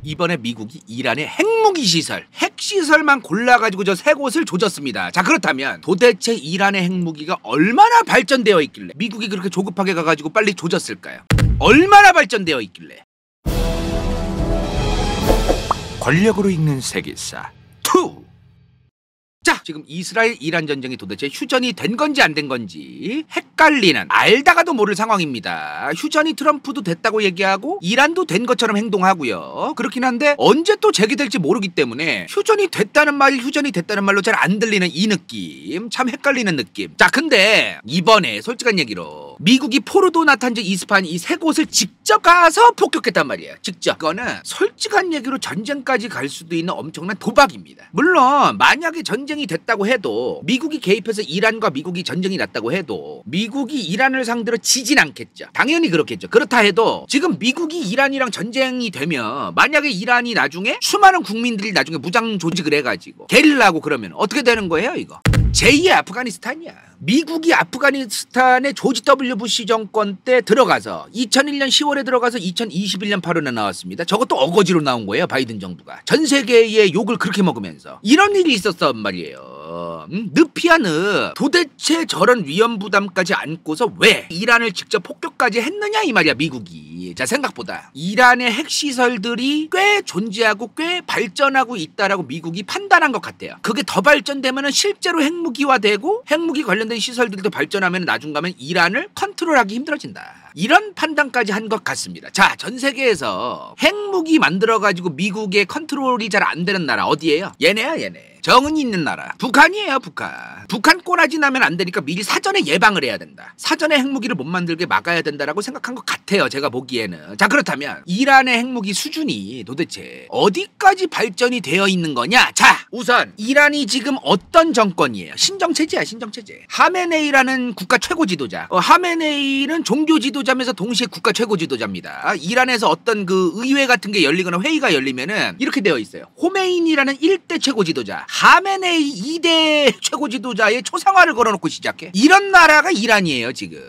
이번에 미국이 이란의 핵무기 시설, 핵시설만 골라가지고 저 3곳을 조졌습니다. 자, 그렇다면 도대체 이란의 핵무기가 얼마나 발전되어 있길래 미국이 그렇게 조급하게 가가지고 빨리 조졌을까요? 얼마나 발전되어 있길래? 권력으로 읽는 세계사 2. 자, 지금 이스라엘 이란 전쟁이 도대체 휴전이 된 건지 안 된 건지 헷갈리는, 알다가도 모를 상황입니다. 휴전이 트럼프도 됐다고 얘기하고 이란도 된 것처럼 행동하고요. 그렇긴 한데 언제 또 재개될지 모르기 때문에 휴전이 됐다는 말로 잘 안 들리는 이 느낌, 참 헷갈리는 느낌. 자, 근데 이번에 솔직한 얘기로 미국이 포르도, 나탄즈, 이스파한 이 3곳을 직접 가서 폭격했단 말이에요. 직접. 이거는 솔직한 얘기로 전쟁까지 갈 수도 있는 엄청난 도박입니다. 물론 만약에 전쟁이 됐다고 해도, 미국이 개입해서 이란과 미국이 전쟁이 났다고 해도 미국이 이란을 상대로 지진 않겠죠. 당연히 그렇겠죠. 그렇다 해도 지금 미국이 이란이랑 전쟁이 되면, 만약에 이란이 나중에 수많은 국민들이 나중에 무장 조직을 해가지고 게릴라하고 그러면 어떻게 되는 거예요, 이거? 제2의 아프가니스탄이야. 미국이 아프가니스탄의 조지 W 부시 정권 때 들어가서 2001년 10월에 들어가서 2021년 8월에 나왔습니다. 저것도 어거지로 나온 거예요, 바이든 정부가. 전 세계의 욕을 그렇게 먹으면서. 이런 일이 있었단 말이에요. 늪이야 늪. 도대체 저런 위험 부담까지 안고서 왜 이란을 직접 폭격까지 했느냐 이 말이야, 미국이. 자, 생각보다 이란의 핵시설들이 꽤 존재하고 꽤 발전하고 있다라고 미국이 판단한 것 같아요. 그게 더 발전되면 실제로 핵무기화되고 핵무기 관련된 시설들도 발전하면 나중 가면 이란을 컨트롤하기 힘들어진다. 이런 판단까지 한 것 같습니다. 자, 전 세계에서 핵무기 만들어가지고 미국의 컨트롤이 잘 안 되는 나라 어디예요? 얘네야, 얘네. 정은이 있는 나라 북한이에요, 북한. 북한 꼬라지 나면 안 되니까 미리 사전에 예방을 해야 된다. 사전에 핵무기를 못 만들게 막아야 된다라고 생각한 것 같아요, 제가 보기에는. 자, 그렇다면 이란의 핵무기 수준이 도대체 어디까지 발전이 되어 있는 거냐? 자, 우선 이란이 지금 어떤 정권이에요? 신정체제야, 신정체제. 하메네이라는 국가 최고 지도자. 하메네이는 종교 지도자면서 동시에 국가 최고 지도자입니다. 이란에서 어떤 그 의회 같은 게 열리거나 회의가 열리면은 이렇게 되어 있어요. 호메이니라는 1대 최고 지도자, 하메네이 2대 최고 지도자의 초상화를 걸어놓고 시작해. 이런 나라가 이란이에요, 지금.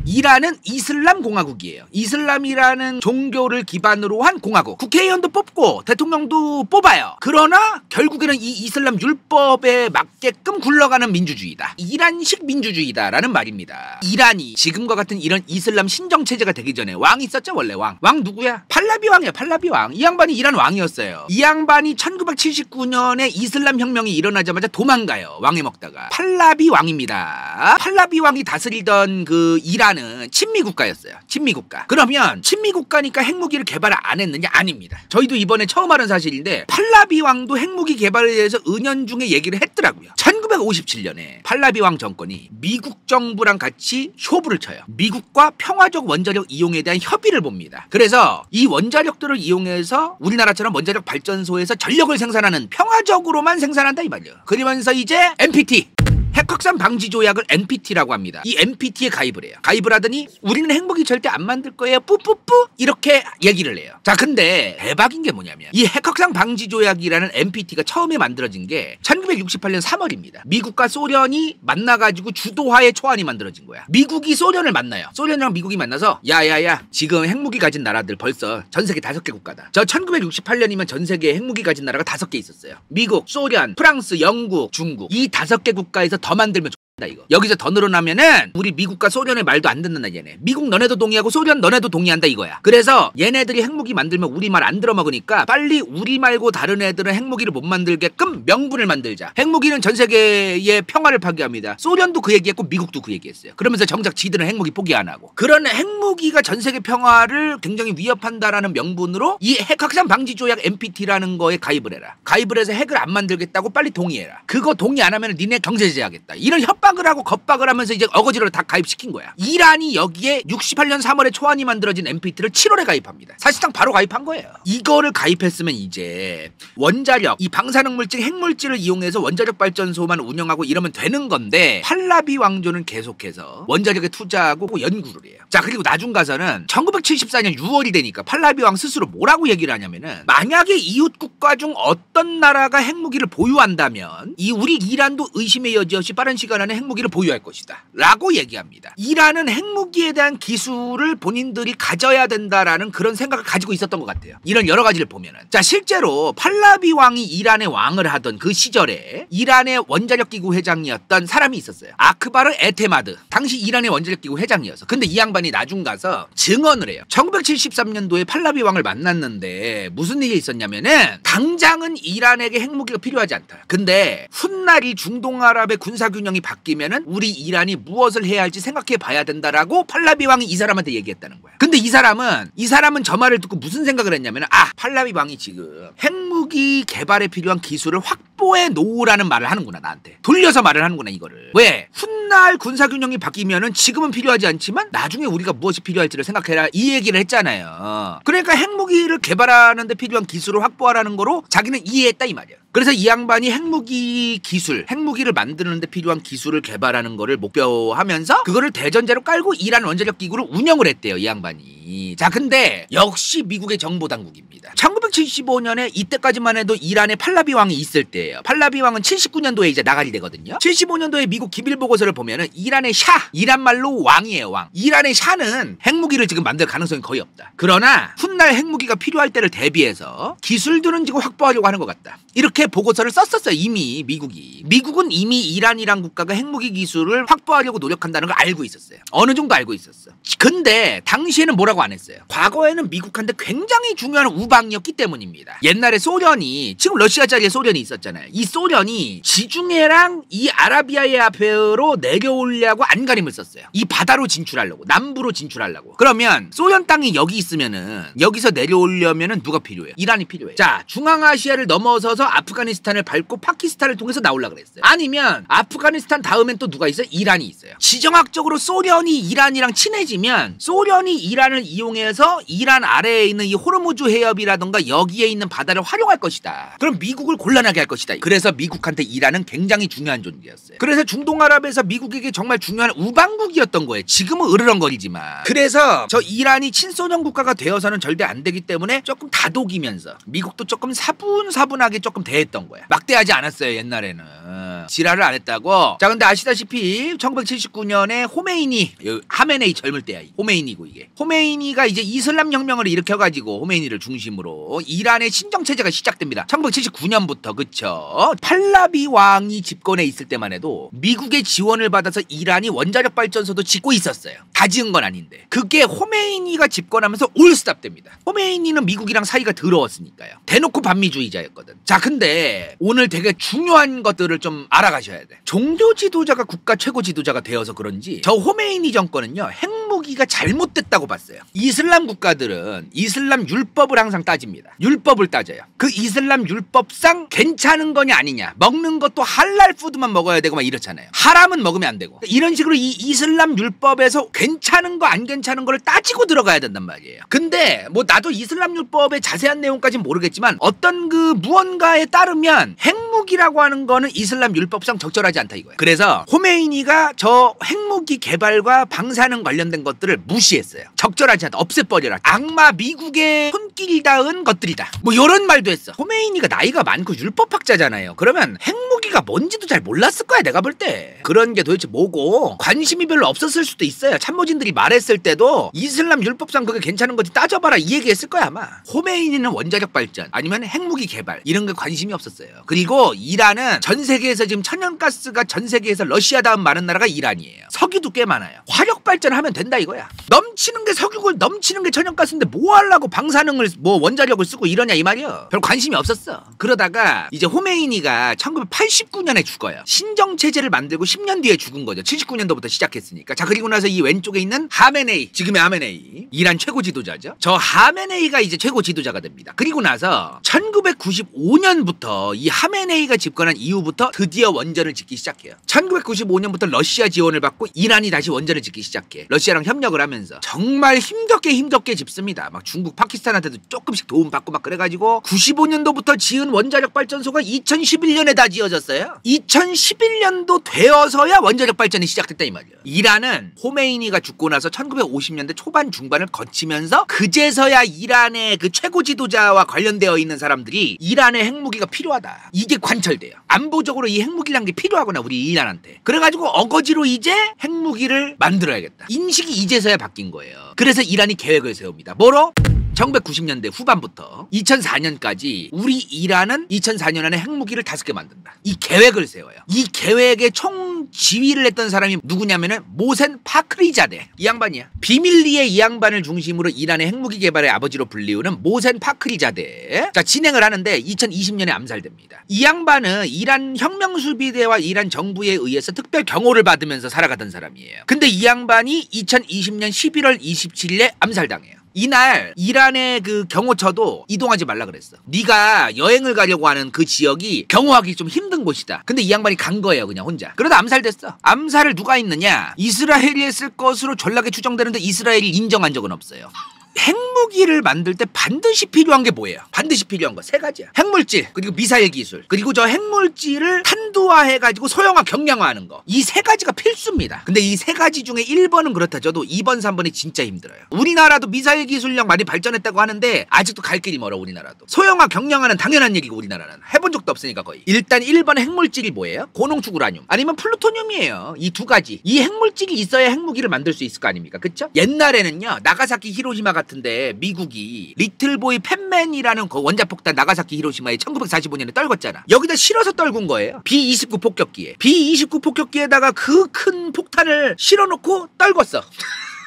이란은 이슬람 공화국이에요. 이슬람이라는 종교를 기반으로 한 공화국. 국회의원도 뽑고 대통령도 뽑아요. 그러나 결국에는 이 이슬람 율법에 맞게끔 굴러가는 민주주의다. 이란식 민주주의다라는 말입니다. 이란이 지금과 같은 이런 이슬람 신정체제가 되기 전에 왕이 있었죠, 원래 왕. 왕 누구야? 팔라비 왕이야, 팔라비 왕. 이 양반이 이란 왕이었어요. 이 양반이 1979년에 이슬람 혁명이 일어나자마자 도망가요, 왕에 먹다가. 팔라비 왕입니다. 팔라비 왕이 다스리던 그 이란 는 친미국가였어요. 친미국가. 그러면 친미국가니까 핵무기를 개발 안 했느냐? 아닙니다. 저희도 이번에 처음 알은 사실인데 팔라비 왕도 핵무기 개발에 대해서 은연중에 얘기를 했더라고요. 1957년에 팔라비 왕 정권이 미국 정부랑 같이 쇼부를 쳐요. 미국과 평화적 원자력 이용에 대한 협의를 봅니다. 그래서 이 원자력들을 이용해서 우리나라처럼 원자력 발전소에서 전력을 생산하는, 평화적으로만 생산한다 이 말이에요. 그러면서 이제 NPT, 핵확산 방지 조약을 NPT라고 합니다. 이 NPT에 가입을 해요. 가입을 하더니 우리는 핵무기 절대 안 만들 거예요, 뿌뿌뿌, 이렇게 얘기를 해요. 자, 근데 대박인 게 뭐냐면 이 핵확산 방지 조약이라는 NPT가 처음에 만들어진 게 1968년 3월입니다. 미국과 소련이 만나가지고 주도하에 초안이 만들어진 거야. 미국이 소련을 만나요. 소련이랑 미국이 만나서 야야야, 지금 핵무기 가진 나라들 벌써 전 세계 5개 국가다. 저 1968년이면 전 세계에 핵무기 가진 나라가 5개 있었어요. 미국, 소련, 프랑스, 영국, 중국. 이 5개 국가에서 더 만들면 이거. 여기서 더 늘어나면은 우리 미국과 소련의 말도 안 듣는다, 얘네. 미국 너네도 동의하고 소련 너네도 동의한다 이거야. 그래서 얘네들이 핵무기 만들면 우리 말 안 들어먹으니까 빨리 우리 말고 다른 애들은 핵무기를 못 만들게끔 명분을 만들자. 핵무기는 전 세계의 평화를 파괴합니다. 소련도 그 얘기했고 미국도 그 얘기했어요. 그러면서 정작 지들은 핵무기 포기 안 하고. 그런 핵무기가 전 세계 평화를 굉장히 위협한다라는 명분으로 이 핵확산 방지 조약 NPT라는 거에 가입을 해라. 가입을 해서 핵을 안 만들겠다고 빨리 동의해라. 그거 동의 안 하면 니네 경제 제재하겠다. 이런 협박을 하고 겁박을 하면서 이제 어거지로 다 가입시킨 거야. 이란이 여기에 68년 3월에 초안이 만들어진 NPT를 7월에 가입합니다. 사실상 바로 가입한 거예요. 이거를 가입했으면 이제 원자력, 이 방사능 물질, 핵물질을 이용해서 원자력 발전소만 운영하고 이러면 되는 건데, 팔라비 왕조는 계속해서 원자력에 투자하고 연구를 해요. 자, 그리고 나중 가서는 1974년 6월이 되니까 팔라비 왕 스스로 뭐라고 얘기를 하냐면은, 만약에 이웃 국가 중 어떤 나라가 핵무기를 보유한다면 우리 이란도 의심의 여지 없이 빠른 시간 안에 수준의 핵무기를 보유할 것이다 라고 얘기합니다. 이란은 핵무기에 대한 기술을 본인들이 가져야 된다라는 그런 생각을 가지고 있었던 것 같아요. 이런 여러 가지를 보면은. 자, 실제로 팔라비 왕이 이란의 왕을 하던 그 시절에 이란의 원자력기구 회장이었던 사람이 있었어요. 아크바르 에테마드. 당시 이란의 원자력기구 회장이어서. 근데 이 양반이 나중 가서 증언을 해요. 1973년도에 팔라비 왕을 만났는데 무슨 일이 있었냐면은 당장은 이란에게 핵무기가 필요하지 않다. 근데 훗날 이 중동아랍의 군사균형이 바뀌면은 우리 이란이 무엇을 해야 할지 생각해 봐야 된다라고 팔라비 왕이 이 사람한테 얘기했다는 거야. 근데 이 사람은 저 말을 듣고 무슨 생각을 했냐면 팔라비 왕이 지금 핵무기 개발에 필요한 기술을 확보해 놓으라는 말을 하는구나. 나한테 돌려서 말을 하는구나. 이거를 왜 훗날 군사균형이 바뀌면은 지금은 필요하지 않지만 나중에 우리가 무엇이 필요할지를 생각해라 이 얘기를 했잖아요. 그러니까 핵무기를 개발하는 데 필요한 기술을 확보하라는 거로 자기는 이해했다 이 말이야. 그래서 이 양반이 핵무기 기술, 핵무기를 만드는 데 필요한 기술을 개발하는 거를 목표하면서 그거를 대전제로 깔고 이란 원자력 기구를 운영을 했대요, 이 양반이. 자, 근데 역시 미국의 정보당국입니다. 1975년에 이때까지만 해도 이란에 팔라비 왕이 있을 때예요. 팔라비 왕은 79년도에 이제 나가리 되거든요. 75년도에 미국 기밀 보고서를 보면은 이란의 샤, 이란 말로 왕이에요, 왕. 이란의 샤는 핵무기를 지금 만들 가능성이 거의 없다. 그러나 훗날 핵무기가 필요할 때를 대비해서 기술들은 지금 확보하려고 하는 것 같다. 이렇게 보고서를 썼었어요, 이미 미국이. 미국은 이미 이란이란 국가가 핵무기 기술을 확보하려고 노력한다는 걸 알고 있었어요. 어느 정도 알고 있었어. 근데 당시에는 뭐라고 안 했어요. 과거에는 미국한테 굉장히 중요한 우방이었기 때문입니다. 옛날에 소련이, 지금 러시아 자리에 소련이 있었잖아요. 이 소련이 지중해랑 이 아라비아의 앞으로 내려오려고 안간힘을 썼어요. 이 바다로 진출하려고, 남부로 진출하려고. 그러면 소련 땅이 여기 있으면은 여기서 내려오려면은 누가 필요해요? 이란이 필요해요. 자, 중앙아시아를 넘어서서 아프가니스탄을 밟고 파키스탄을 통해서 나오려고 그랬어요. 아니면 아프가니스탄 다음엔 또 누가 있어요? 이란이 있어요. 지정학적으로 소련이 이란이랑 친해지면 소련이 이란을 이용해서 이란 아래에 있는 이 호르무즈 해협이라던가 여기에 있는 바다를 활용할 것이다. 그럼 미국을 곤란하게 할 것이다. 그래서 미국한테 이란은 굉장히 중요한 존재였어요. 그래서 중동아랍에서 미국에게 정말 중요한 우방국이었던 거예요. 지금은 으르렁거리지만. 그래서 저 이란이 친소련 국가가 되어서는 절대 안 되기 때문에 조금 다독이면서 미국도 조금 사분사분하게 조금 대했던 거야. 막대하지 않았어요, 옛날에는. 지랄을 안 했다고. 자, 근데 아시다시피 1979년에 호메이니, 하메네이 젊을 때야. 호메이니고 이게. 호메이니가 이제 이슬람 혁명을 일으켜가지고 호메이니를 중심으로 이란의 신정체제가 시작됩니다. 1979년부터. 그쵸? 팔라비 왕이 집권에 있을 때만 해도 미국의 지원을 받아서 이란이 원자력 발전소도 짓고 있었어요. 다 지은 건 아닌데. 그게 호메이니가 집권하면서 올스탑 됩니다. 호메이니는 미국이랑 사이가 더러웠으니까요. 대놓고 반미주의자였거든. 자, 근데 오늘 되게 중요한 것들을 좀 알아가셔야 돼. 종교 지도자가 국가 최고 지도자가 되어서 그런지 저 호메이니 정권은요, 핵무기가 잘못됐다고 봤어요. 이슬람 국가들은 이슬람 율법을 항상 따집니다. 율법을 따져요. 그 이슬람 율법상 괜찮은 거냐 아니냐, 먹는 것도 할랄 푸드만 먹어야 되고 막 이렇잖아요. 하람은 먹으면 안 되고. 이런 식으로 이 이슬람 율법에서 괜찮은 거 안 괜찮은 거를 따지고 들어가야 된단 말이에요. 근데 뭐 나도 이슬람 율법의 자세한 내용까지는 모르겠지만 어떤 그 무언가에 따르면 핵무기라고 하는 거는 이슬람 율법상 적절하지 않다 이거예요. 그래서 호메이니가 저 핵무기 개발과 방사능 관련된 것들을 무시했어요. 적절하지 않다. 없애버려라. 악마 미국의 손길 닿은 것들이다. 뭐 이런 말도 했어. 호메이니가 나이가 많고 율법학자잖아요. 그러면 핵무기가 뭔지도 잘 몰랐을 거야, 내가 볼 때. 그런 게 도대체 뭐고 관심이 별로 없었을 수도 있어요. 참모진들이 말했을 때도 이슬람 율법상 그게 괜찮은 거지 따져봐라 이 얘기했을 거야 아마. 호메이니는 원자력 발전 아니면 핵무기 개발 이런 게 관심이 없었어요. 그리고 이란은 전 세계에서 지금 천연가스가 전 세계에서 러시아 다음 많은 나라가 이란이에요. 석유도 꽤 많아요. 화력 발전하면 된다 이거야. 넘치는 게 석유고 넘치는 게 천연가스인데 뭐 하려고 방사능을 뭐 원자력을 쓰고 이러냐 이 말이야. 별 관심이 없었어. 그러다가 이제 호메이니가 1989년에 죽어요. 신정체제를 만들고 10년 뒤에 죽은 거죠. 79년도부터 시작했으니까. 자, 그리고 나서 이 왼쪽에 있는 하메네이, 지금의 하메네이, 이란 최고 지도자죠. 저 하메네이가 이제 최고 지도자가 됩니다. 그리고 나서 1995년부터 이 하메네이가 집권한 이후부터 드디어 원전을 짓기 시작해요. 1995년부터 러시아 지원을 받고 이란이 다시 원전을 짓기 시작해. 러시아랑 협력을 하면서 정말 힘겹게 짚습니다. 막 중국, 파키스탄한테도 조금씩 도움받고 막 그래가지고 95년도부터 지은 원자력 발전소가 2011년에 다 지어졌어요. 2011년도 되어서야 원자력 발전이 시작됐다 이 말이에요. 이란은 호메이니가 죽고 나서 1950년대 초반 중반을 거치면서 그제서야 이란의 그 최고 지도자와 관련되어 있는 사람들이 이란의 핵무기가 필요하다, 이게 관철돼요. 안보적으로 이 핵무기란 게 필요하구나 우리 이란한테. 그래가지고 어거지로 이제 핵무기를 만들어야겠다, 인식이 이제서야 바뀐 거예요. 그래서 이란이 계획을 세웁니다. 뭐로? 1990년대 후반부터 2004년까지 우리 이란은 2004년 안에 핵무기를 5개 만든다, 이 계획을 세워요. 이 계획의 총 지휘를 했던 사람이 누구냐면은 모센 파크리자데, 이 양반이야. 비밀리에 이 양반을 중심으로 이란의 핵무기 개발의 아버지로 불리우는 모센 파크리자데. 자, 진행을 하는데 2020년에 암살됩니다. 이 양반은 이란 혁명수비대와 이란 정부에 의해서 특별 경호를 받으면서 살아가던 사람이에요. 근데 이 양반이 2020년 11월 27일에 암살당해요. 이날 이란의 그 경호처도 이동하지 말라 그랬어. 네가 여행을 가려고 하는 그 지역이 경호하기 좀 힘든 곳이다. 근데 이 양반이 간 거예요, 그냥 혼자. 그러다 암살됐어. 암살을 누가 했느냐? 이스라엘이 했을 것으로 전락에 추정되는데 이스라엘이 인정한 적은 없어요. 핵무기를 만들 때 반드시 필요한 게 뭐예요? 반드시 필요한 거 3가지야. 핵물질, 그리고 미사일 기술, 그리고 저 핵물질을 탄두화해가지고 소형화, 경량화하는 거. 이 3가지가 필수입니다. 근데 이 3가지 중에 1번은 그렇다 쳐도 2번, 3번이 진짜 힘들어요. 우리나라도 미사일 기술력 많이 발전했다고 하는데 아직도 갈 길이 멀어, 우리나라도. 소형화, 경량화는 당연한 얘기고 우리나라는 해본 적도 없으니까 거의. 일단 1번 핵물질이 뭐예요? 고농축 우라늄 아니면 플루토늄이에요. 이 2가지. 이 핵물질이 있어야 핵무기를 만들 수 있을 거 아닙니까? 그쵸? 옛날에는요, 나가사키, 히로시마 같은데 미국이 리틀보이 팻맨이라는 그 원자폭탄 나가사키 히로시마에 1945년에 떨궜잖아. 여기다 실어서 떨군 거예요. B-29 폭격기에. B-29 폭격기에다가 그 큰 폭탄을 실어놓고 떨궜어.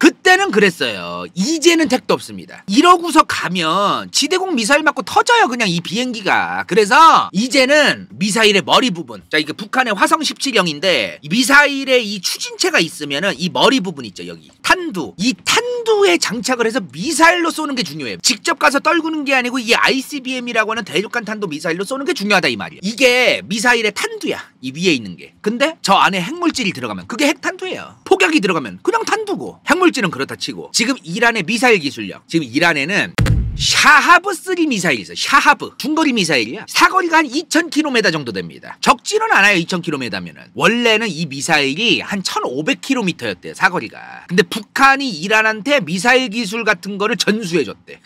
그때는 그랬어요. 이제는 택도 없습니다. 이러고서 가면 지대공 미사일 맞고 터져요, 그냥 이 비행기가. 그래서 이제는 미사일의 머리 부분, 자, 이게 북한의 화성 17형인데 이 미사일의 이 추진체가 있으면은 이 머리 부분 있죠, 여기 탄두, 이 탄두에 장착을 해서 미사일로 쏘는 게 중요해요. 직접 가서 떨구는 게 아니고 이 ICBM이라고 하는 대륙간 탄도 미사일로 쏘는 게 중요하다 이 말이에요. 이게 미사일의 탄두야, 이 위에 있는 게. 근데 저 안에 핵물질이 들어가면 그게 핵탄두예요. 폭약이 들어가면 그냥 탄두고. 핵물질은 그렇다 치고 지금 이란의 미사일 기술력, 지금 이란에는 샤하브3 미사일이 있어요. 샤하브 중거리 미사일이야. 사거리가 한 2000km 정도 됩니다. 적지는 않아요. 2000km면은 원래는 이 미사일이 한 1500km였대요, 사거리가. 근데 북한이 이란한테 미사일 기술 같은 거를 전수해줬대.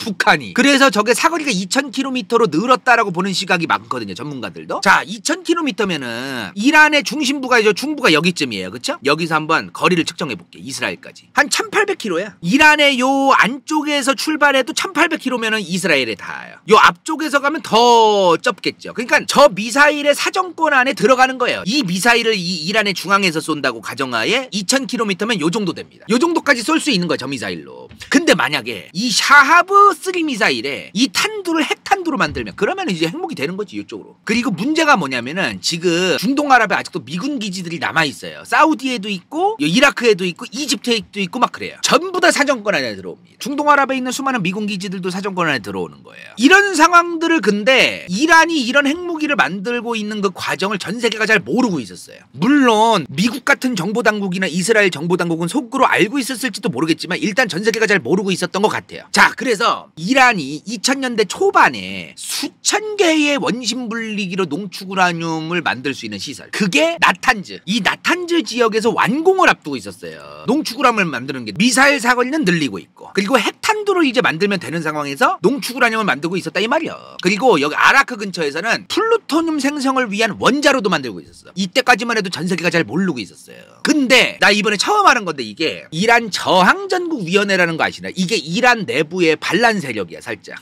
북한이. 그래서 저게 사거리가 2000km로 늘었다라고 보는 시각이 많거든요, 전문가들도. 자, 2000km면은 이란의 중심부가 이제 중부가 여기쯤이에요, 그쵸? 여기서 한번 거리를 측정해 볼게. 이스라엘까지 한 1800km야. 이란의 요 안쪽에서 출발해도 1800km면은 이스라엘에 닿아요. 요 앞쪽에서 가면 더 좁겠죠. 그러니까 저 미사일의 사정권 안에 들어가는 거예요. 이 미사일을 이 이란의 중앙에서 쏜다고 가정하에 2000km면 요 정도 됩니다. 요 정도까지 쏠 수 있는 거예요, 저 미사일로. 근데 만약에 이 샤하브 3 미사일에 이 탄두를 핵탄두로 만들면 그러면 이제 핵무기 되는 거지, 이쪽으로. 그리고 문제가 뭐냐면은 지금 중동아랍에 아직도 미군 기지들이 남아있어요. 사우디에도 있고 이라크에도 있고 이집트에도 있고 막 그래요. 전부 다 사정권 안에 들어옵니다. 중동아랍에 있는 수많은 미군 기지들도 사정권 안에 들어오는 거예요. 이런 상황들을 근데 이란이 이런 핵무기를 만들고 있는 그 과정을 전 세계가 잘 모르고 있었어요. 물론 미국 같은 정보당국이나 이스라엘 정보당국은 속으로 알고 있었을지도 모르겠지만 일단 전 세계가 잘 모르고 있었던 것 같아요. 자, 그래서 이란이 2000년대 초반에 수천 개의 원심 분리기로 농축 우라늄을 만들 수 있는 시설, 그게 나탄즈, 이 나탄즈 지역에서 완공을 앞두고 있었어요. 농축 우라늄을 만드는 게 미사일 사거리는 늘리고 있고, 그리고 핵탄두를 이제 만들면 되는 상황에서 농축 우라늄을 만들고 있었다 이 말이야. 그리고 여기 아라크 근처에서는 플루토늄 생성을 위한 원자로도 만들고 있었어. 이때까지만 해도 전 세계가 잘 모르고 있었어요. 근데 나 이번에 처음 하는 건데, 이게 이란 저항전국위원회라는 거 아시나요? 이게 이란 내부의 반란 세력이야, 살짝.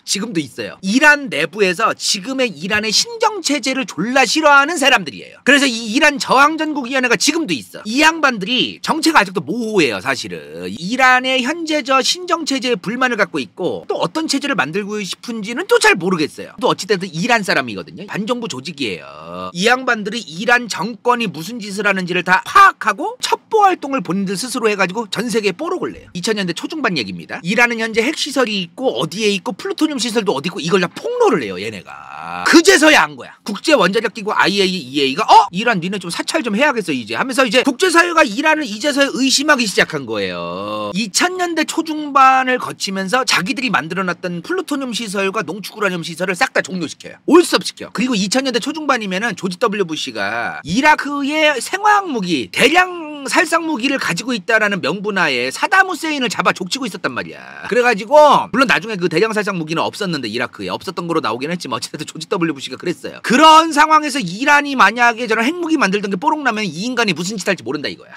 지금도 있어요. 이란 내부에서 지금의 이란의 신정체제를 졸라 싫어하는 사람들이에요. 그래서 이 이란 저항전국위원회가 지금도 있어. 이 양반들이 정체가 아직도 모호해요, 사실은. 이란의 현재 저 신정체제에 불만을 갖고 있고 또 어떤 체제를 만들고 싶은지는 또 잘 모르겠어요. 또 어찌됐든 이란 사람이거든요. 반정부 조직이에요. 이 양반들이 이란 정권이 무슨 짓을 하는지를 다 파악하고 첩보활동을 본인들 스스로 해가지고 전 세계에 뽀록을 내요. 2000년대 초중반 얘기입니다. 이란은 현재 핵시설이 있고 어디에 있고 플루토늄 플루토늄 시설도 어디 있고 이걸 다 폭로를 해요 얘네가. 그제서야 안 거야. 국제 원자력 기구 IAEA가 이란 니네 좀 사찰 좀 해야겠어 이제 하면서 이제 국제사회가 이란을 이제서야 의심하기 시작한 거예요. 2000년대 초중반을 거치면서 자기들이 만들어놨던 플루토늄 시설과 농축 우라늄 시설을 싹 다 종료시켜요. 올스톱시켜. 그리고 2000년대 초중반이면은 조지 W 부시가 이라크의 생화학 무기 대량 살상 무기를 가지고 있다라는 명분하에 사담 후세인을 잡아 족치고 있었단 말이야. 그래가지고 물론 나중에 그 대량 살상 무기는 없었는데 이라크에 없었던 거로 나오긴 했지만 어쨌든 조지 W 부시가 그랬어요. 그런 상황에서 이란이 만약에 저런 핵무기 만들던 게 뽀록 나면 이 인간이 무슨 짓 할지 모른다 이거야.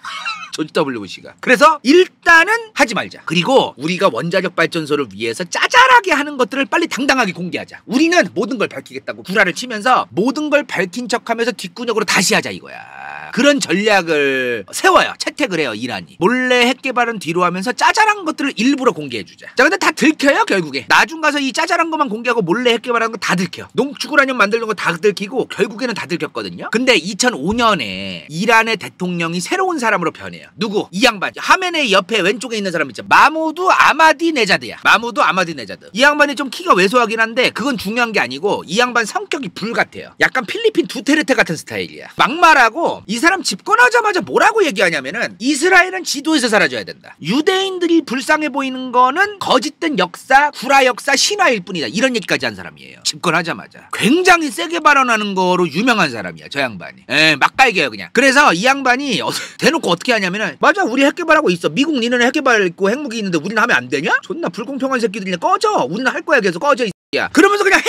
조지 W 부시가. 그래서 일단은 하지 말자. 그리고 우리가 원자력 발전소를 위해서 짜잘하게 하는 것들을 빨리 당당하게 공개하자. 우리는 모든 걸 밝히겠다고 구라를 치면서 모든 걸 밝힌 척하면서 뒷구녕으로 다시 하자 이거야. 그런 전략을 세워요. 채택을 해요 이란이. 몰래 핵 개발은 뒤로 하면서 짜잘한 것들을 일부러 공개해주자. 자 근데 다 들켜요 결국에. 나중 가서 이 짜잘한 것만 공개하고 몰래 핵 개발하는 거 다 들켜. 농축 우라늄 만드는 거 다 들키고 결국에는 다 들켰거든요. 근데 2005년에 이란의 대통령이 새로운 사람으로 변해요. 누구? 이 양반. 하메네이 옆에 왼쪽에 있는 사람 있죠. 마무드 아마디네자드야. 마무드 아마디네자드. 이 양반이 좀 키가 왜소하긴 한데 그건 중요한 게 아니고 이 양반 성격이 불같아요. 약간 필리핀 두테르테 같은 스타일이야. 막말하고 이 사람 집권하자마자 뭐라고 얘기하냐면은 이스라엘은 지도에서 사라져야 된다. 유대인들이 불쌍해 보이는 거는 거짓된 역사, 구라 역사, 신화일 뿐이다. 이런 얘기까지 한 사람이에요. 집권하자마자. 굉장히 세게 발언하는 거로 유명한 사람이야. 저 양반이. 막 깔게요 그냥. 그래서 이 양반이 대놓고 어떻게 하냐면은 맞아 우리 핵 개발하고 있어. 미국 니는 핵 개발 있고 핵무기 있는데 우리는 하면 안 되냐? 존나 불공평한 새끼들이냐. 꺼져. 우리는 할 거야 계속 꺼져 이 새끼야. 그러면서 그냥 해.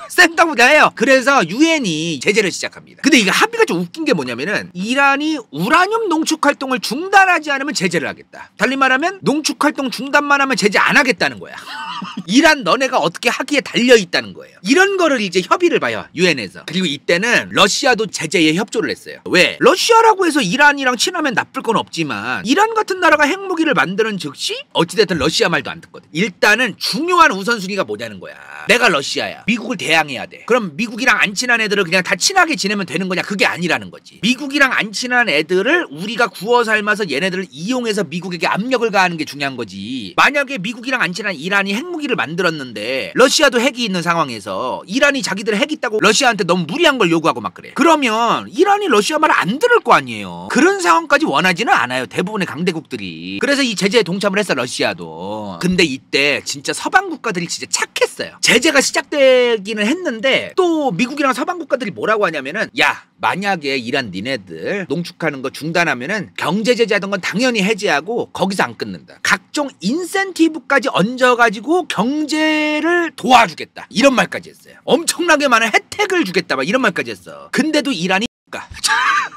쌩까보다 해요. 그래서 유엔이 제재를 시작합니다. 근데 이게 합의가 좀 웃긴 게 뭐냐면은 이란이 우라늄 농축 활동을 중단하지 않으면 제재를 하겠다. 달리 말하면 농축 활동 중단만 하면 제재 안 하겠다는 거야. 이란 너네가 어떻게 하기에 달려있다는 거예요. 이런 거를 이제 협의를 봐요 유엔에서. 그리고 이때는 러시아도 제재에 협조를 했어요. 왜? 러시아라고 해서 이란이랑 친하면 나쁠 건 없지만 이란 같은 나라가 핵무기를 만드는 즉시 어찌됐든 러시아 말도 안 듣거든. 일단은 중요한 우선순위가 뭐냐는 거야. 내가 러시아야. 미국을 대항해야 돼. 그럼 미국이랑 안 친한 애들을 그냥 다 친하게 지내면 되는 거냐? 그게 아니라는 거지. 미국이랑 안 친한 애들을 우리가 구워 삶아서 얘네들을 이용해서 미국에게 압력을 가하는 게 중요한 거지. 만약에 미국이랑 안 친한 이란이 핵무기를 만들었는데 러시아도 핵이 있는 상황에서 이란이 자기들 핵 있다고 러시아한테 너무 무리한 걸 요구하고 막 그래. 그러면 이란이 러시아 말을 안 들을 거 아니에요. 그런 상황까지 원하지는 않아요. 대부분의 강대국들이. 그래서 이 제재에 동참을 했어 러시아도. 근데 이때 진짜 서방 국가들이 진짜 착했어요. 제재가 시작되기는 했는데 또 미국이랑 서방 국가들이 뭐라고 하냐면은 야 만약에 이란 니네들 농축하는 거 중단하면은 경제 제재하던 건 당연히 해제하고 거기서 안 끊는다. 각종 인센티브까지 얹어가지고 경제를 도와주겠다. 이런 말까지 했어요. 엄청나게 많은 혜택을 주겠다. 막 이런 말까지 했어. 근데도 이란이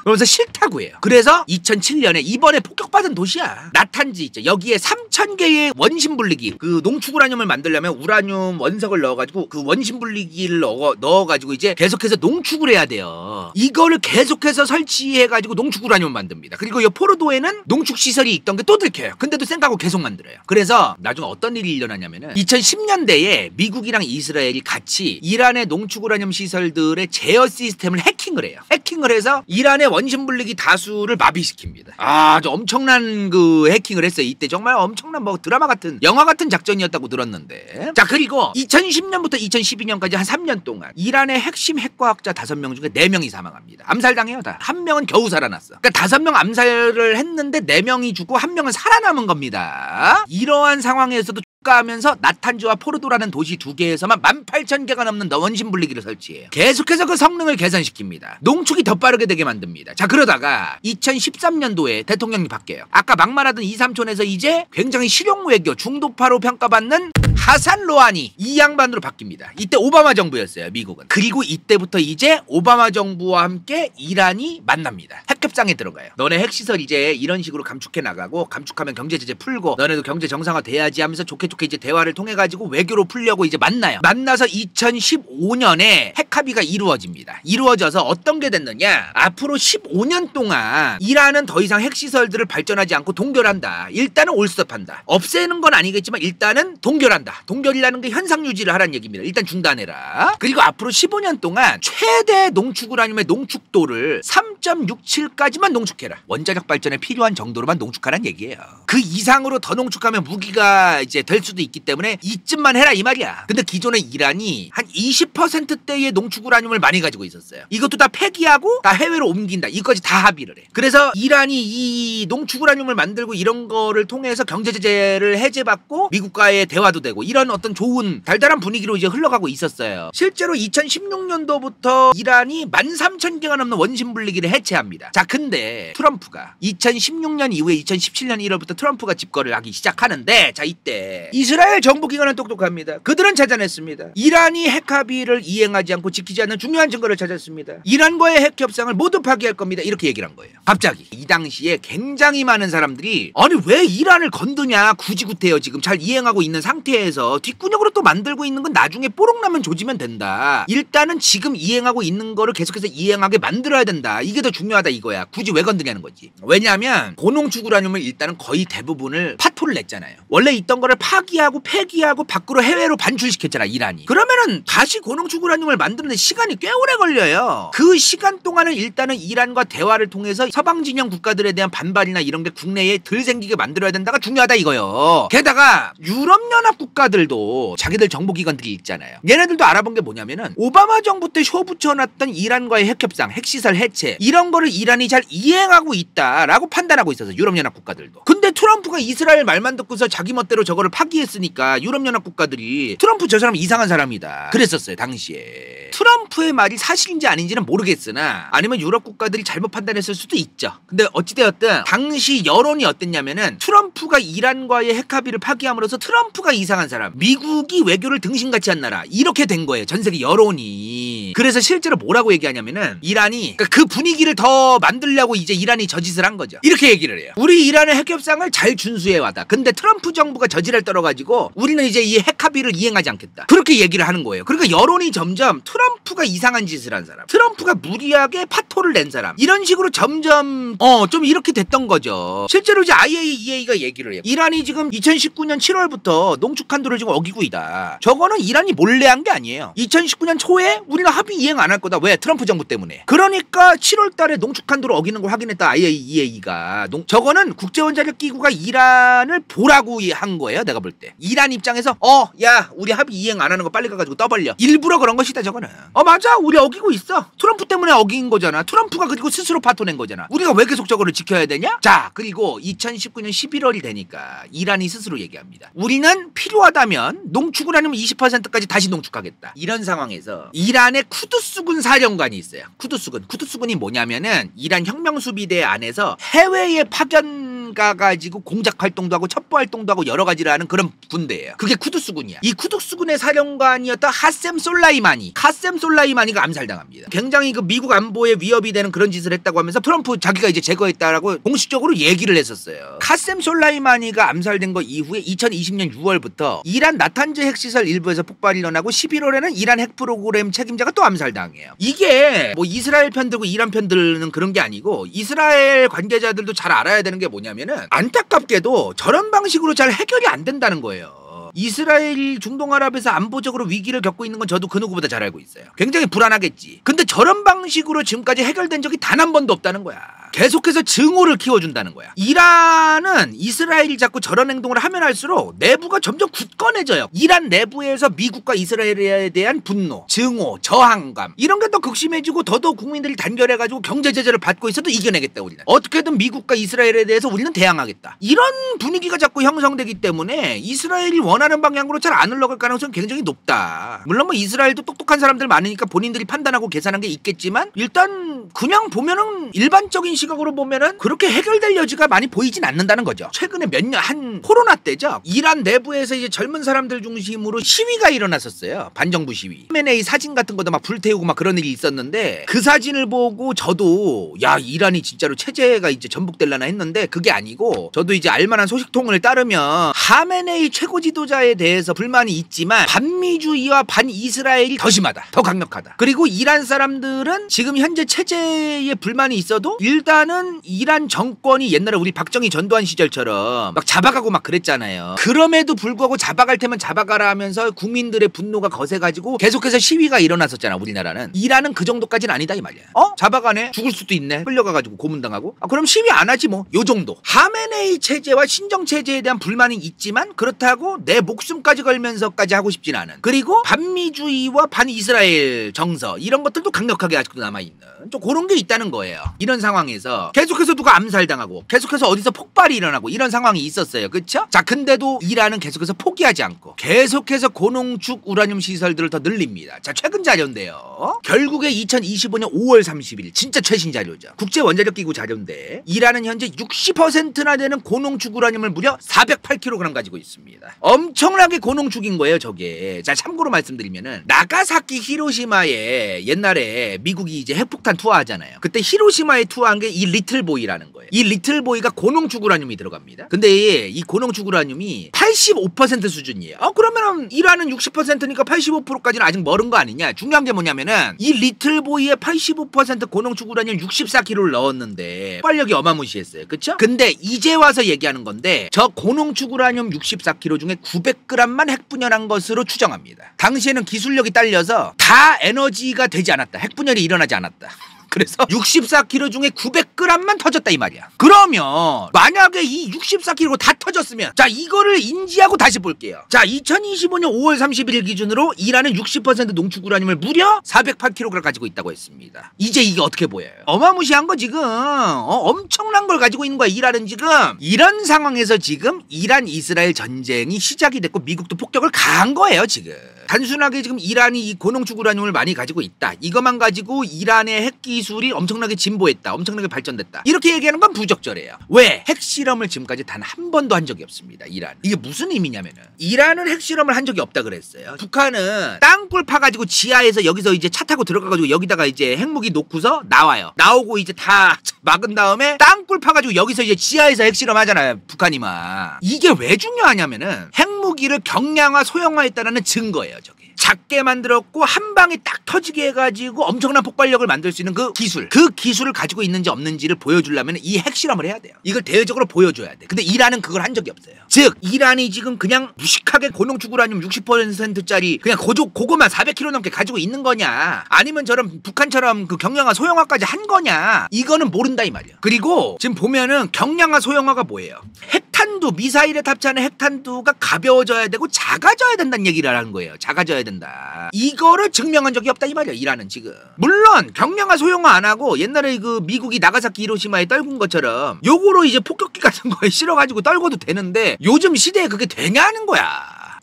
그러면서 싫다고 해요. 그래서 2007년에 이번에 폭격받은 도시야. 나탄지 있죠. 여기에 3000개의 원심 분리기. 그 농축 우라늄을 만들려면 우라늄 원석을 넣어가지고 그 원심 분리기를 넣어가지고 이제 계속해서 농축을 해야 돼요. 이거를 계속해서 설치해가지고 농축 우라늄을 만듭니다. 그리고 이 포르도에는 농축 시설이 있던 게 또 들켜요. 근데도 생각하고 계속 만들어요. 그래서 나중에 어떤 일이 일어나냐면은 2010년대에 미국이랑 이스라엘이 같이 이란의 농축 우라늄 시설들의 제어 시스템을 해킹을 해요. 해킹을 해서 이란의 원심 분리기 다수를 마비시킵니다. 아주 엄청난 그 해킹을 했어요. 이때 정말 엄청난 뭐 드라마 같은 영화 같은 작전이었다고 들었는데. 자 그리고 2010년부터 2012년까지 한 3년 동안 이란의 핵심 핵과학자 5명 중에 4명이 사망합니다. 암살당해요 다. 1명은 겨우 살아났어. 그러니까 5명 암살을 했는데 4명이 죽고 1명은 살아남은 겁니다. 이러한 상황에서도 하면서 나탄즈와 포르도라는 도시 2개에서만 18,000개가 넘는 원심 분리기를 설치해요. 계속해서 그 성능을 개선시킵니다. 농축이 더 빠르게 되게 만듭니다. 자 그러다가 2013년도에 대통령이 바뀌어요. 아까 막말하던 2, 3촌에서 이제 굉장히 실용 외교 중도파로 평가받는 하산 로하니 이 양반으로 바뀝니다. 이때 오바마 정부였어요 미국은. 그리고 이때부터 이제 오바마 정부와 함께 이란이 만납니다. 핵협상에 들어가요. 너네 핵시설 이제 이런 식으로 감축해 나가고 감축하면 경제 제재 풀고 너네도 경제 정상화 돼야지 하면서 좋게 이제 대화를 통해 가지고 외교로 풀려고 이제 만나요. 만나서 2015년에 핵합의가 이루어집니다. 이루어져서 어떤 게 됐느냐? 앞으로 15년 동안 이란은 더 이상 핵시설들을 발전하지 않고 동결한다. 일단은 올스톱한다. 없애는 건 아니겠지만 일단은 동결한다. 동결이라는 게 현상 유지를 하라는 얘기입니다. 일단 중단해라. 그리고 앞으로 15년 동안 최대 농축 우라늄의 농축도를 3.67까지만 농축해라. 원자력 발전에 필요한 정도로만 농축하라는 얘기예요. 그 이상으로 더 농축하면 무기가 이제 될 수도 있기 때문에 이쯤만 해라 이 말이야. 근데 기존에 이란이 한 20%대의 농축 우라늄을 많이 가지고 있었어요. 이것도 다 폐기하고 다 해외로 옮긴다. 이것까지 다 합의를 해. 그래서 이란이 이 농축 우라늄을 만들고 이런 거를 통해서 경제 제재를 해제받고 미국과의 대화도 되고 이런 어떤 좋은 달달한 분위기로 이제 흘러가고 있었어요. 실제로 2016년도부터 이란이 13,000개가 넘는 원심 분리기를 해체합니다. 자, 근데 트럼프가 2016년 이후에 2017년 1월부터 트럼프가 집거를 하기 시작하는데, 자, 이때 이스라엘 정부기관은 똑똑합니다. 그들은 찾아냈습니다. 이란이 핵 합의를 이행하지 않고 지키지 않는 중요한 증거를 찾았습니다. 이란과의 핵 협상을 모두 파기할 겁니다. 이렇게 얘기를 한 거예요. 갑자기 이 당시에 굉장히 많은 사람들이 아니 왜 이란을 건드냐, 굳이 구태여 지금 잘 이행하고 있는 상태에서 뒷구녕으로 또 만들고 있는 건 나중에 뽀록나면 조지면 된다. 일단은 지금 이행하고 있는 거를 계속해서 이행하게 만들어야 된다. 이게 더 중요하다 이거야. 굳이 왜 건드냐는 거지. 왜냐하면 고농축 우라늄을 일단은 거의 대부분을 파토를 냈잖아요. 원래 있던 거를 파기하고 폐기하고 밖으로 해외로 반출시켰잖아 이란이. 그러면은 다시 고농축 우라늄을 만드는데 시간이 꽤 오래 걸려요. 그 시간 동안은 일단은 이란과 대화를 통해서 서방 진영 국가들에 대한 반발이나 이런 게 국내에 덜 생기게 만들어야 된다가 중요하다 이거요. 게다가 유럽연합 국가들도 자기들 정보기관들이 있잖아요. 얘네들도 알아본 게 뭐냐면은 오바마 정부 때 쇼붙여놨던 이란과의 핵협상, 핵시설 해체 이런 거를 이란이 잘 이행하고 있다라고 판단하고 있어서 유럽연합 국가들도. 근데 트럼프가 이스라엘 말만 듣고서 자기 멋대로 저거를 파기했으니까 유럽연합 국가들이 트럼프 저 사람 이상한 사람이다 그랬었어요 당시에. 트럼프의 말이 사실인지 아닌지는 모르겠으나 아니면 유럽 국가들이 잘못 판단했을 수도 있죠. 근데 어찌되었든 당시 여론이 어땠냐면은 트럼프가 이란과의 핵합의를 파기함으로써 트럼프가 이상한 사람, 미국이 외교를 등신같이 한 나라 이렇게 된 거예요. 전 세계 여론이. 그래서 실제로 뭐라고 얘기하냐면은 이란이 그 분위기를 더 만들려고 이제 이란이 저짓을 한 거죠. 이렇게 얘기를 해요. 우리 이란의 핵협상을 잘 준수해왔다. 근데 트럼프 정부가 저지랄 떨어가지고 우리는 이제 이 핵합의를 이행하지 않겠다. 그렇게 얘기를 하는 거예요. 그러니까 여론이 점점 트럼프가 이상한 짓을 한 사람, 트럼프가 무리하게 파토를 낸 사람 이런 식으로 점점 좀 이렇게 됐던 거죠. 실제로 이제 IAEA가 얘기를 해요. 이란이 지금 2019년 7월부터 농축 한도를 지금 어기고 있다. 저거는 이란이 몰래 한 게 아니에요. 2019년 초에 우리가 합의 이행 안 할 거다. 왜? 트럼프 정부 때문에. 그러니까 7월 달에 농축 한도를 어기는 걸 확인했다. IAEA가. 저거는 국제원자력기구가 이란을 보라고 한 거예요. 내가 볼 때. 이란 입장에서 야 우리 합의 이행 안 하는 거 빨리 가가지고 떠벌려. 일부러 그런 것이다 저거는. 맞아. 우리 어기고 있어. 트럼프 때문에 어긴 거잖아. 트럼프가 그리고 스스로 파토낸 거잖아. 우리가 왜 계속 저거를 지켜야 되냐? 자, 그리고 2019년 11월이 되니까 이란이 스스로 얘기합니다. 우리는 필요하다면 농축을 하면 20%까지 다시 농축하겠다. 이런 상황에서 이란의 쿠두스군 사령관이 있어요. 쿠두스군이 뭐냐면은 이란 혁명수비대 안에서 해외에 파견 가가지고 공작 활동도 하고 첩보 활동도 하고 여러 가지를 하는 그런 군대예요. 그게 쿠두스군이야. 이 쿠두스군의 사령관이었던 카셈 솔라이마니가 암살당합니다. 굉장히 그 미국 안보에 위협이 되는 그런 짓을 했다고 하면서 트럼프 자기가 이제 제거했다라고 공식적으로 얘기를 했었어요. 카셈 솔라이마니가 암살된 거 이후에 2020년 6월부터 이란 나탄즈 핵시설 일부에서 폭발이 일어나고 11월에는 이란 핵 프로그램 책임자가 또 암살당해요. 이게 뭐 이스라엘 편 들고 이란 편 들는 그런 게 아니고 이스라엘 관계자들도 잘 알아야 되는 게 뭐냐면은 안타깝게도 저런 방식으로 잘 해결이 안 된다는 거예요. 이스라엘 중동아랍에서 안보적으로 위기를 겪고 있는 건 저도 그 누구보다 잘 알고 있어요. 굉장히 불안하겠지. 근데 저런 방식으로 지금까지 해결된 적이 단 한 번도 없다는 거야. 계속해서 증오를 키워준다는 거야. 이란은 이스라엘이 자꾸 저런 행동을 하면 할수록 내부가 점점 굳건해져요. 이란 내부에서 미국과 이스라엘에 대한 분노, 증오, 저항감 이런 게 더 극심해지고 더더욱 국민들이 단결해가지고 경제 제재를 받고 있어도 이겨내겠다 우리는. 어떻게든 미국과 이스라엘에 대해서 우리는 대항하겠다. 이런 분위기가 자꾸 형성되기 때문에 이스라엘이 원하는 방향으로 잘 안 흘러갈 가능성이 굉장히 높다. 물론 뭐 이스라엘도 똑똑한 사람들 많으니까 본인들이 판단하고 계산한 게 있겠지만 일단 그냥 보면은 일반적인 시각으로 보면은 그렇게 해결될 여지가 많이 보이진 않는다는 거죠. 최근에 한 코로나 때죠. 이란 내부에서 이제 젊은 사람들 중심으로 시위가 일어났었어요. 반정부 시위. M&A 사진 같은 것도 막 불태우고 막 그런 일이 있었는데 그 사진을 보고 저도 야 이란이 진짜로 체제가 이제 전복될라나 했는데 그게 아니고 저도 이제 알만한 소식통을 따르면 하메네이 최고 지도자에 대해서 불만이 있지만 반미주의와 반이스라엘이 더 심하다. 더 강력하다. 그리고 이란 사람들은 지금 현재 체제에 불만이 있어도 일단 일단은 이란 정권이 옛날에 우리 박정희 전두환 시절처럼 막 잡아가고 막 그랬잖아요. 그럼에도 불구하고 잡아갈 테면 잡아가라 하면서 국민들의 분노가 거세가지고 계속해서 시위가 일어났었잖아. 우리나라는. 이란은 그 정도까지는 아니다 이 말이야. 잡아가네? 죽을 수도 있네. 끌려가가지고 고문당하고. 그럼 시위 안 하지 뭐. 요 정도. 하메네이 체제와 신정체제에 대한 불만이 있지만 그렇다고 내 목숨까지 걸면서까지 하고 싶진 않은. 그리고 반미주의와 반이스라엘 정서 이런 것들도 강력하게 아직도 남아있는 좀 그런 게 있다는 거예요. 이런 상황에서 계속해서 누가 암살당하고 계속해서 어디서 폭발이 일어나고 이런 상황이 있었어요. 그쵸? 자, 근데도 이란은 계속해서 포기하지 않고 계속해서 고농축 우라늄 시설들을 더 늘립니다. 자, 최근 자료인데요. 결국에 2025년 5월 30일 진짜 최신 자료죠. 국제원자력기구 자료인데 이란은 현재 60%나 되는 고농축 우라늄을 무려 408kg 가지고 있습니다. 엄청나게 고농축인 거예요, 저게. 자, 참고로 말씀드리면은 나가사키 히로시마에 옛날에 미국이 이제 핵폭탄 투하하잖아요. 그때 히로시마에 투하한 게 이 리틀보이라는 거예요. 이 리틀보이가 고농축 우라늄이 들어갑니다. 근데 이 고농축 우라늄이 85% 수준이에요. 그러면은 이란은 60%니까 85%까지는 아직 멀은 거 아니냐. 중요한 게 뭐냐면은 이 리틀보이에 85% 고농축 우라늄 64kg를 넣었는데 폭발력이 어마무시했어요. 그쵸? 근데 이제 와서 얘기하는 건데 저 고농축 우라늄 64kg 중에 900g만 핵분열한 것으로 추정합니다. 당시에는 기술력이 딸려서 다 에너지가 되지 않았다. 핵분열이 일어나지 않았다. 그래서 64kg 중에 900g만 터졌다 이 말이야. 그러면 만약에 이 64kg 다 터졌으면 자, 이거를 인지하고 다시 볼게요. 자, 2025년 5월 31일 기준으로 이란은 60% 농축 우라늄을 무려 408kg 가지고 있다고 했습니다. 이제 이게 어떻게 보여요? 어마무시한 거 지금. 엄청난 걸 가지고 있는 거야 이란은 지금. 이런 상황에서 지금 이란 이스라엘 전쟁이 시작이 됐고 미국도 폭격을 가한 거예요 지금. 단순하게 지금 이란이 이 고농축 우라늄을 많이 가지고 있다. 이것만 가지고 이란의 핵기술이 엄청나게 진보했다. 엄청나게 발전됐다. 이렇게 얘기하는 건 부적절해요. 왜? 핵실험을 지금까지 단 한 번도 한 적이 없습니다. 이란. 이게 무슨 의미냐면은 이란은 핵실험을 한 적이 없다 그랬어요. 북한은 땅굴 파가지고 지하에서 여기서 이제 차 타고 들어가가지고 여기다가 이제 핵무기 놓고서 나와요. 나오고 이제 다 막은 다음에 땅굴 파가지고 여기서 이제 지하에서 핵실험 하잖아요. 북한이만. 이게 왜 중요하냐면은 핵무기를 경량화 소형화했다는 증거예요. 저게. 작게 만들었고 한 방에 딱 터지게 해가지고 엄청난 폭발력을 만들 수 있는 그 기술을 가지고 있는지 없는지를 보여주려면 이 핵실험을 해야 돼요. 이걸 대외적으로 보여줘야 돼. 근데 이란은 그걸 한 적이 없어요. 즉 이란이 지금 그냥 무식하게 고농축 우라늄 60%짜리 그냥 그거만 400kg 넘게 가지고 있는 거냐, 아니면 저런 북한처럼 그 경량화 소형화까지 한 거냐, 이거는 모른다 이 말이야. 그리고 지금 보면은 경량화 소형화가 뭐예요? 핵탄두, 미사일에 탑재하는 핵탄두가 가벼워져야 되고 작아져야 된다는 얘기를 하는 거예요. 작아져야 된다. 이거를 증명한 적이 없다 이 말이야 이란은 지금. 물론 경량화 소형화 안 하고 옛날에 그 미국이 나가사키 히로시마에 떨군 것처럼 요거로 이제 폭격기 같은 거에 실어가지고 떨궈도 되는데 요즘 시대에 그게 되냐는 거야.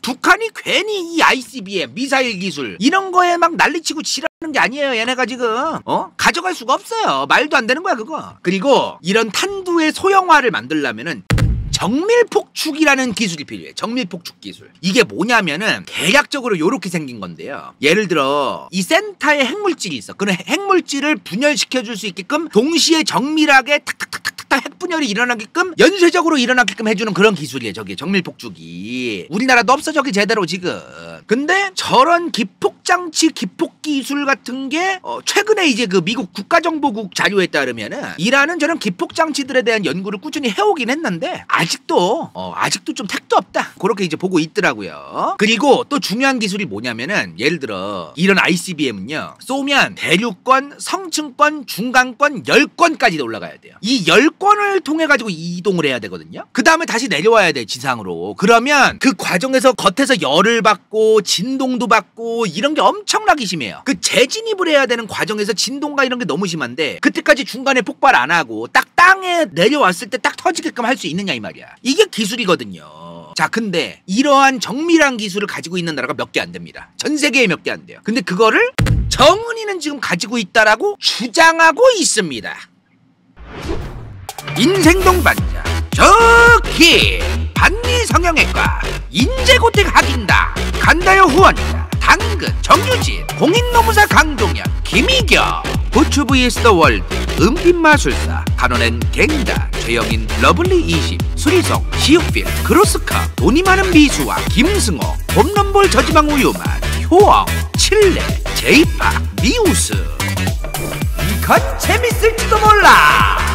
북한이 괜히 이 ICBM 미사일 기술 이런 거에 막 난리치고 지랄하는 게 아니에요. 얘네가 지금 가져갈 수가 없어요. 말도 안 되는 거야 그거. 그리고 이런 탄두의 소형화를 만들려면은 정밀폭축이라는 기술이 필요해. 정밀폭축 기술. 이게 뭐냐면은 대략적으로 요렇게 생긴 건데요. 예를 들어 이 센터에 핵물질이 있어. 그런 핵물질을 분열시켜줄 수 있게끔 동시에 정밀하게 탁탁탁탁탁 핵분열이 일어나게끔 연쇄적으로 일어나게끔 해주는 그런 기술이에요. 저기 정밀폭축이. 우리나라도 없어 저기 제대로 지금. 근데 저런 기폭장치 기폭기술 같은 게 최근에 이제 그 미국 국가정보국 자료에 따르면은 이란은 저런 기폭장치들에 대한 연구를 꾸준히 해오긴 했는데 아직도 좀 택도 없다. 그렇게 이제 보고 있더라고요. 그리고 또 중요한 기술이 뭐냐면은 예를 들어 이런 ICBM은요 쏘면 대륙권, 성층권, 중간권 10권까지 올라가야 돼요. 이 10권을 통해 가지고 이동을 해야 되거든요. 그 다음에 다시 내려와야 돼 지상으로. 그러면 그 과정에서 겉에서 열을 받고 진동도 받고 이런 게 엄청나게 심해요. 그 재진입을 해야 되는 과정에서 진동과 이런 게 너무 심한데 그때까지 중간에 폭발 안 하고 딱 땅에 내려왔을 때 딱 터지게끔 할 수 있느냐 이 말이야. 이게 기술이거든요. 자, 근데 이러한 정밀한 기술을 가지고 있는 나라가 몇 개 안 됩니다. 전 세계에 몇 개 안 돼요. 근데 그거를 정은이는 지금 가지고 있다라고 주장하고 있습니다. 인생동반자 저기 반리 성형외과 인재고택 학인다 간다요 후원자 당근 정유진 공인노무사 강동현 김희경 부추 vs 더 월드 은빛마술사 간호는 갱다 최영인 러블리 20 수리성 지육필 크로스카 돈이 많은 미수와 김승호 홈런볼 저지방 우유맛 효엉 칠레 제이파 미우스 이건 재밌을지도 몰라.